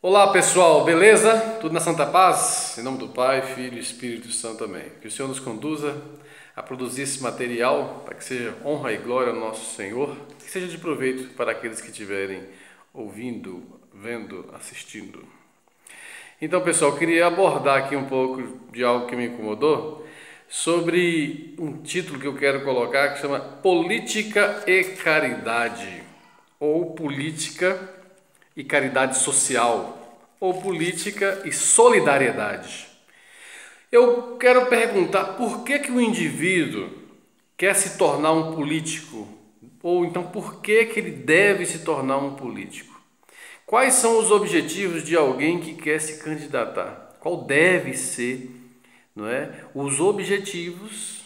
Olá pessoal, beleza? Tudo na Santa Paz? Em nome do Pai, Filho e Espírito Santo, amém. Que o Senhor nos conduza a produzir esse material para que seja honra e glória ao nosso Senhor, que seja de proveito para aqueles que estiverem ouvindo, vendo, assistindo. Então pessoal, eu queria abordar aqui um pouco de algo que me incomodou, sobre um título que eu quero colocar que chama Política e Caridade, ou Política e Caridade Social, ou Política e Solidariedade. Eu quero perguntar por que o indivíduo quer se tornar um político, ou então por que ele deve se tornar um político? Quais são os objetivos de alguém que quer se candidatar? Qual deve ser, não é, os objetivos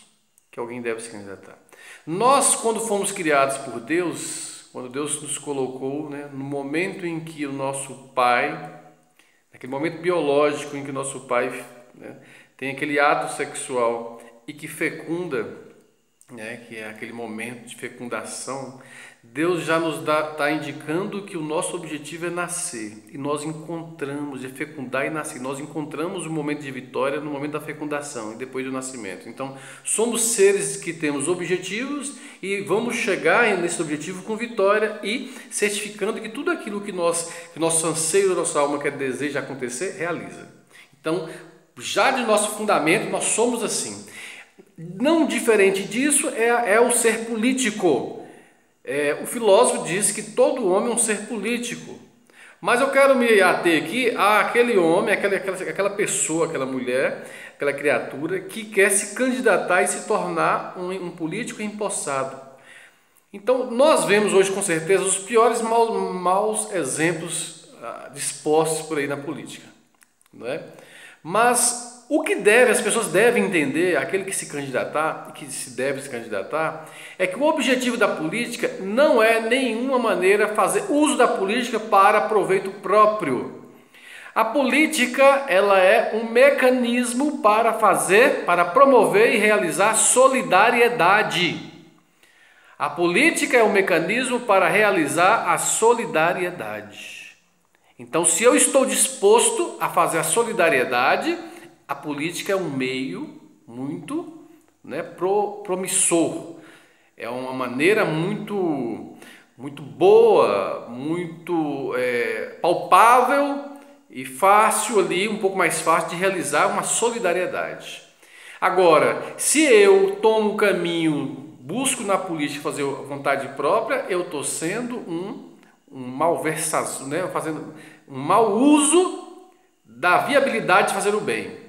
que alguém deve se candidatar? Nós, quando fomos criados por Deus, quando Deus nos colocou, né, no momento em que o nosso pai, naquele momento biológico em que o nosso pai, né, tem aquele ato sexual e que fecunda, né, que é aquele momento de fecundação, Deus já nos está indicando que o nosso objetivo é nascer, e nós encontramos, é fecundar e nascer, nós encontramos o momento de vitória no momento da fecundação e depois do nascimento. Então, somos seres que temos objetivos e vamos chegar nesse objetivo com vitória e certificando que tudo aquilo que nosso anseio da nossa alma quer, deseja acontecer, realiza. Então, já de nosso fundamento, nós somos assim. Não diferente disso é o ser político. O filósofo diz que todo homem é um ser político, mas eu quero me ater aqui àquele homem, aquela pessoa, aquela mulher, aquela criatura que quer se candidatar e se tornar um político empossado. Então nós vemos hoje com certeza os piores maus exemplos dispostos por aí na política, não é? Mas o que as pessoas devem entender, aquele que se candidatar, que se deve se candidatar, é que o objetivo da política não é nenhuma maneira fazer uso da política para proveito próprio. A política, ela é um mecanismo para promover e realizar solidariedade. A política é um mecanismo para realizar a solidariedade. Então, se eu estou disposto a fazer a solidariedade, a política é um meio muito, né, promissor. É uma maneira muito boa, muito palpável e fácil ali, um pouco mais fácil de realizar uma solidariedade. Agora, se eu tomo o caminho, busco na política fazer vontade própria, eu estou sendo um malversador, né, fazendo um mau uso da viabilidade de fazer o bem.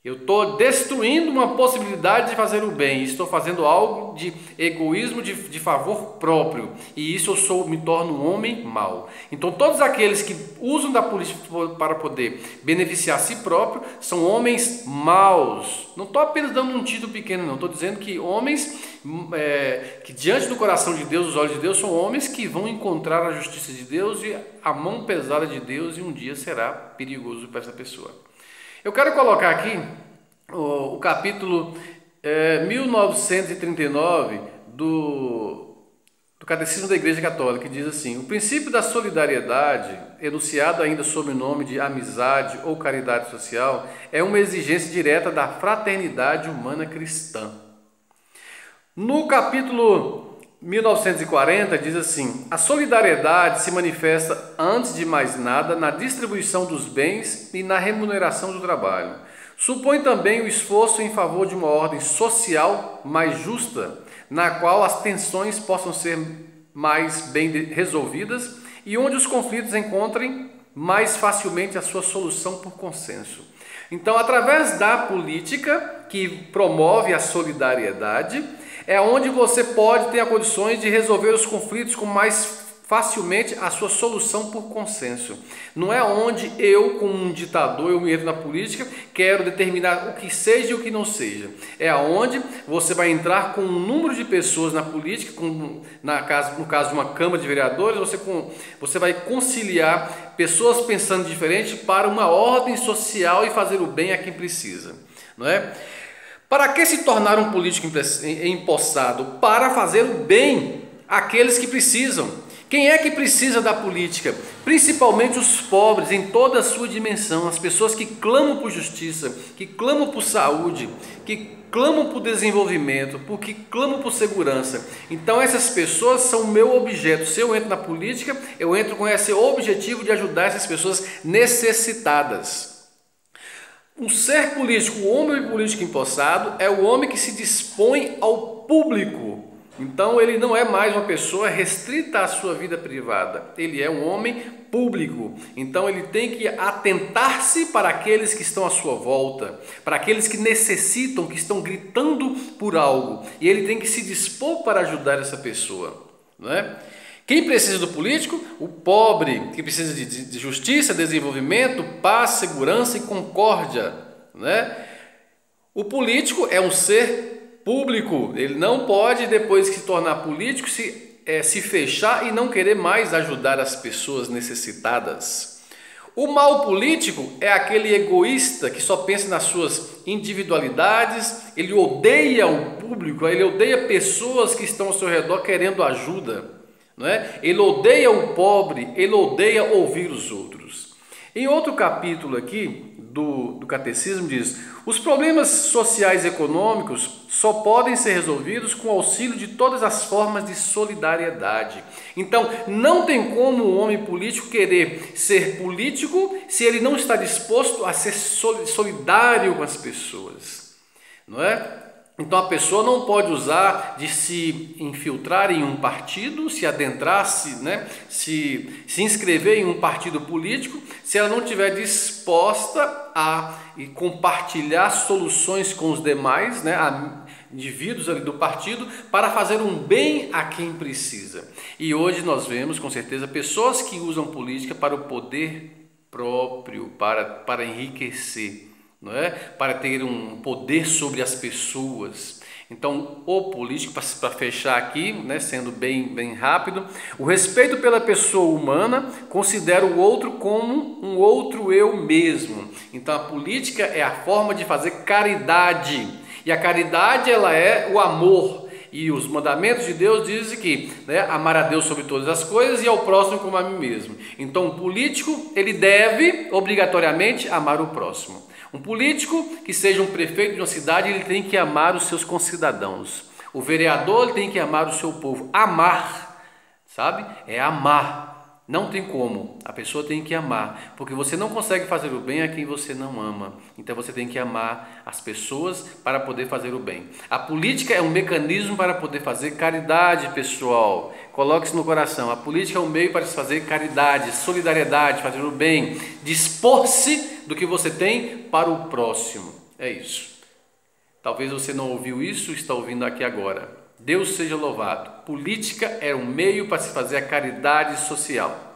Eu estou destruindo uma possibilidade de fazer o bem, estou fazendo algo de egoísmo, de favor próprio, e isso me torno um homem mau. Então todos aqueles que usam da política para poder beneficiar a si próprio são homens maus. Não estou apenas dando um título pequeno, não, estou dizendo que homens que diante do coração de Deus, os olhos de Deus, são homens que vão encontrar a justiça de Deus e a mão pesada de Deus, e um dia será perigoso para essa pessoa. Eu quero colocar aqui o capítulo 1939 do Catecismo da Igreja Católica, que diz assim: o princípio da solidariedade, enunciado ainda sob o nome de amizade ou caridade social, é uma exigência direta da fraternidade humana cristã. No capítulo 1940 diz assim: a solidariedade se manifesta, antes de mais nada, na distribuição dos bens e na remuneração do trabalho. Supõe também o esforço em favor de uma ordem social mais justa, na qual as tensões possam ser mais bem resolvidas e onde os conflitos encontrem mais facilmente a sua solução por consenso. Então, através da política que promove a solidariedade, é onde você pode ter condições de resolver os conflitos com mais facilmente a sua solução por consenso. Não é onde eu, como um ditador, eu me entro na política, quero determinar o que seja e o que não seja. É onde você vai entrar com um número de pessoas na política, no caso de uma Câmara de Vereadores, você vai conciliar pessoas pensando diferente para uma ordem social e fazer o bem a quem precisa, não é? Para que se tornar um político empossado? Para fazer o bem àqueles que precisam. Quem é que precisa da política? Principalmente os pobres em toda a sua dimensão, as pessoas que clamam por justiça, que clamam por saúde, que clamam por desenvolvimento, que clamam por segurança. Então essas pessoas são o meu objeto. Se eu entro na política, eu entro com esse objetivo de ajudar essas pessoas necessitadas. Um ser político, o homem político empossado, é o homem que se dispõe ao público. Então ele não é mais uma pessoa restrita à sua vida privada, ele é um homem público. Então ele tem que atentar-se para aqueles que estão à sua volta, para aqueles que necessitam, que estão gritando por algo, e ele tem que se dispor para ajudar essa pessoa, não é? Quem precisa do político? O pobre, que precisa de justiça, desenvolvimento, paz, segurança e concórdia, né? O político é um ser público, ele não pode, depois que se tornar político, se fechar e não querer mais ajudar as pessoas necessitadas. O mal político é aquele egoísta que só pensa nas suas individualidades, ele odeia o público, ele odeia pessoas que estão ao seu redor querendo ajuda, não é? Ele odeia o pobre, ele odeia ouvir os outros. Em outro capítulo aqui do Catecismo diz: os problemas sociais e econômicos só podem ser resolvidos com o auxílio de todas as formas de solidariedade. Então, não tem como um homem político querer ser político se ele não está disposto a ser solidário com as pessoas, não é? Então a pessoa não pode usar de se infiltrar em um partido, se adentrar, se inscrever em um partido político, se ela não estiver disposta a compartilhar soluções com os demais, indivíduos ali do partido, para fazer um bem a quem precisa. E hoje nós vemos com certeza pessoas que usam política para o poder próprio, para enriquecer, não é? Para ter um poder sobre as pessoas. Então, o político, para fechar aqui, sendo bem rápido, o respeito pela pessoa humana considera o outro como um outro eu mesmo. Então, a política é a forma de fazer caridade, e a caridade ela é o amor. E os mandamentos de Deus dizem que amar a Deus sobre todas as coisas e ao próximo como a mim mesmo. Então, o político ele deve obrigatoriamente amar o próximo. Um político que seja um prefeito de uma cidade, ele tem que amar os seus concidadãos. O vereador ele tem que amar o seu povo. Amar, sabe? É amar. Não tem como. A pessoa tem que amar, porque você não consegue fazer o bem a quem você não ama. Então você tem que amar as pessoas para poder fazer o bem. A política é um mecanismo para poder fazer caridade, pessoal. Coloque isso no coração. A política é um meio para se fazer caridade, solidariedade, fazer o bem, dispor-se do que você tem para o próximo. É isso. Talvez você não ouviu isso, está ouvindo aqui agora. Deus seja louvado. Política é um meio para se fazer a caridade social.